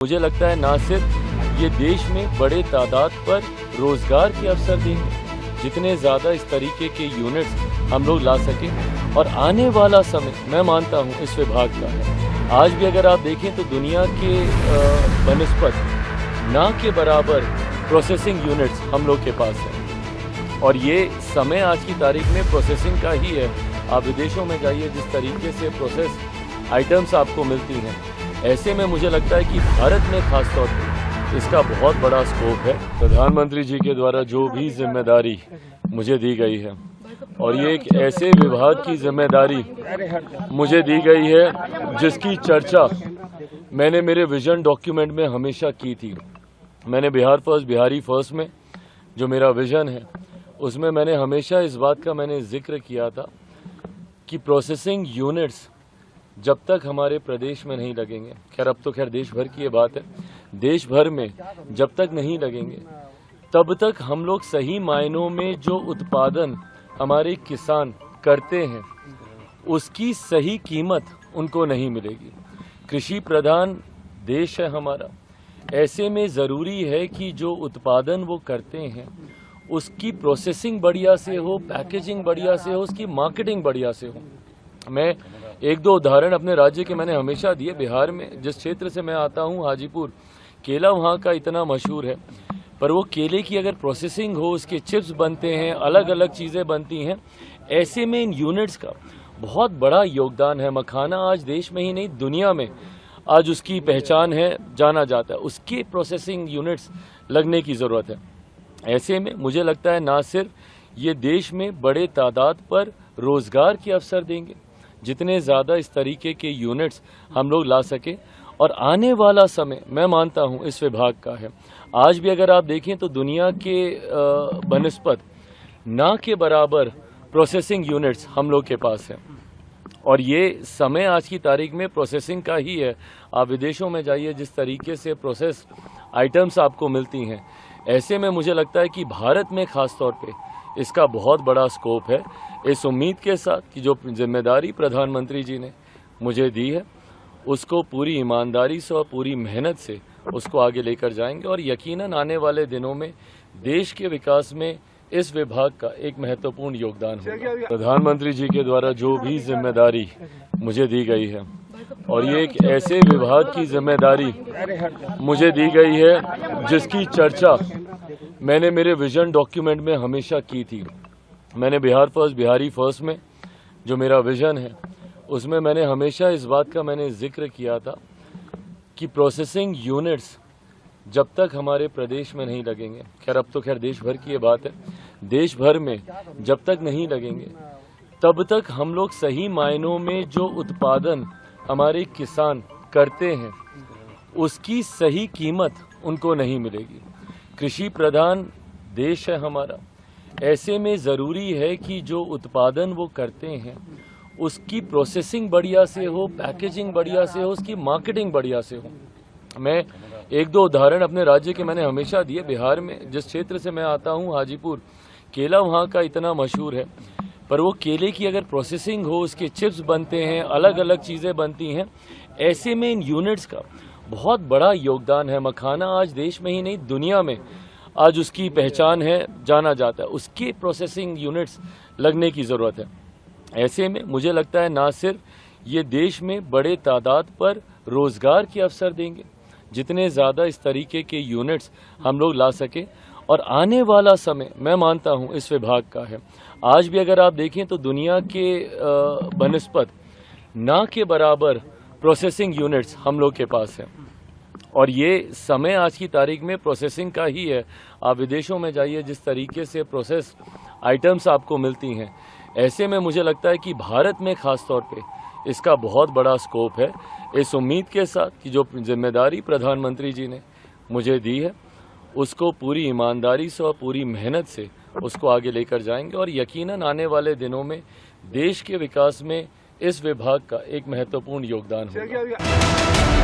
मुझे लगता है ना सिर्फ ये देश में बड़े तादाद पर रोजगार के अवसर देंगे, जितने ज़्यादा इस तरीके के यूनिट्स हम लोग ला सकें। और आने वाला समय मैं मानता हूँ इस विभाग का है। आज भी अगर आप देखें तो दुनिया के बनस्पत ना के बराबर प्रोसेसिंग यूनिट्स हम लोग के पास हैं। और ये समय आज की तारीख में प्रोसेसिंग का ही है। आप विदेशों में जाइए, जिस तरीके से प्रोसेस आइटम्स आपको मिलती हैं, ऐसे में मुझे लगता है कि भारत में खास तौर पर इसका बहुत बड़ा स्कोप है। प्रधानमंत्री जी के द्वारा जो भी जिम्मेदारी मुझे दी गई है, और ये एक ऐसे विभाग की जिम्मेदारी मुझे दी गई है जिसकी चर्चा मैंने मेरे विजन डॉक्यूमेंट में हमेशा की थी। मैंने बिहार फर्स्ट, बिहारी फर्स्ट में जो मेरा विजन है, उसमें मैंने हमेशा इस बात का मैंने जिक्र किया था कि प्रोसेसिंग यूनिट्स जब तक हमारे प्रदेश में नहीं लगेंगे, खैर अब तो देश भर की ये बात है, देश भर में जब तक नहीं लगेंगे तब तक हम लोग सही मायनों में जो उत्पादन हमारे किसान करते हैं उसकी सही कीमत उनको नहीं मिलेगी। कृषि प्रधान देश है हमारा, ऐसे में ज़रूरी है कि जो उत्पादन वो करते हैं उसकी प्रोसेसिंग बढ़िया से हो, पैकेजिंग बढ़िया से हो, उसकी मार्केटिंग बढ़िया से हो। मैं एक दो उदाहरण अपने राज्य के मैंने हमेशा दिए। बिहार में जिस क्षेत्र से मैं आता हूँ, हाजीपुर, केला वहाँ का इतना मशहूर है, पर वो केले की अगर प्रोसेसिंग हो, उसके चिप्स बनते हैं, अलग अलग चीज़ें बनती हैं, ऐसे में इन यूनिट्स का बहुत बड़ा योगदान है। मखाना आज देश में ही नहीं दुनिया में आज उसकी पहचान है, जाना जाता है। उसके प्रोसेसिंग यूनिट्स लगने की ज़रूरत है। ऐसे में मुझे लगता है ना सिर्फ ये देश में बड़े तादाद पर रोज़गार के अवसर देंगे, जितने ज़्यादा इस तरीके के यूनिट्स हम लोग ला सकें। और आने वाला समय मैं मानता हूँ इस विभाग का है। आज भी अगर आप देखें तो दुनिया के बनस्पत ना के बराबर प्रोसेसिंग यूनिट्स हम लोग के पास हैं। और ये समय आज की तारीख में प्रोसेसिंग का ही है। आप विदेशों में जाइए, जिस तरीके से प्रोसेस आइटम्स आपको मिलती हैं, ऐसे में मुझे लगता है कि भारत में खास तौर पे इसका बहुत बड़ा स्कोप है। इस उम्मीद के साथ कि जो जिम्मेदारी प्रधानमंत्री जी ने मुझे दी है उसको पूरी ईमानदारी से और पूरी मेहनत से उसको आगे लेकर जाएंगे। और यकीनन आने वाले दिनों में देश के विकास में इस विभाग का एक महत्वपूर्ण योगदान होगा। प्रधानमंत्री जी के द्वारा जो भी जिम्मेदारी मुझे दी गई है, और ये एक ऐसे विभाग की जिम्मेदारी मुझे दी गई है जिसकी चर्चा मैंने मेरे विजन डॉक्यूमेंट में हमेशा की थी। मैंने बिहार फर्स्ट, बिहारी फर्स्ट में जो मेरा विजन है, उसमें मैंने हमेशा इस बात का मैंने जिक्र किया था कि प्रोसेसिंग यूनिट्स जब तक हमारे प्रदेश में नहीं लगेंगे, खैर अब तो देश भर की ये बात है, देश भर में जब तक नहीं लगेंगे तब तक हम लोग सही मायनों में जो उत्पादन हमारे किसान करते हैं उसकी सही कीमत उनको नहीं मिलेगी। कृषि प्रधान देश है हमारा, ऐसे में ज़रूरी है कि जो उत्पादन वो करते हैं उसकी प्रोसेसिंग बढ़िया से हो, पैकेजिंग बढ़िया से हो, उसकी मार्केटिंग बढ़िया से हो। मैं एक दो उदाहरण अपने राज्य के मैंने हमेशा दिए। बिहार में जिस क्षेत्र से मैं आता हूँ, हाजीपुर, केला वहाँ का इतना मशहूर है, पर वो केले की अगर प्रोसेसिंग हो, उसके चिप्स बनते हैं, अलग अलग चीज़ें बनती हैं, ऐसे में इन यूनिट्स का बहुत बड़ा योगदान है। मखाना आज देश में ही नहीं दुनिया में आज उसकी पहचान है, जाना जाता है। उसके प्रोसेसिंग यूनिट्स लगने की ज़रूरत है। ऐसे में मुझे लगता है ना सिर्फ ये देश में बड़े तादाद पर रोज़गार के अवसर देंगे, जितने ज़्यादा इस तरीके के यूनिट्स हम लोग ला सकें। और आने वाला समय मैं मानता हूँ इस विभाग का है। आज भी अगर आप देखें तो दुनिया के बनस्पत ना के बराबर प्रोसेसिंग यूनिट्स हम लोग के पास हैं। और ये समय आज की तारीख में प्रोसेसिंग का ही है। आप विदेशों में जाइए, जिस तरीके से प्रोसेस आइटम्स आपको मिलती हैं, ऐसे में मुझे लगता है कि भारत में खास तौर पे इसका बहुत बड़ा स्कोप है। इस उम्मीद के साथ कि जो जिम्मेदारी प्रधानमंत्री जी ने मुझे दी है उसको पूरी ईमानदारी से और पूरी मेहनत से उसको आगे लेकर जाएंगे। और यकीनन आने वाले दिनों में देश के विकास में इस विभाग का एक महत्वपूर्ण योगदान होगा।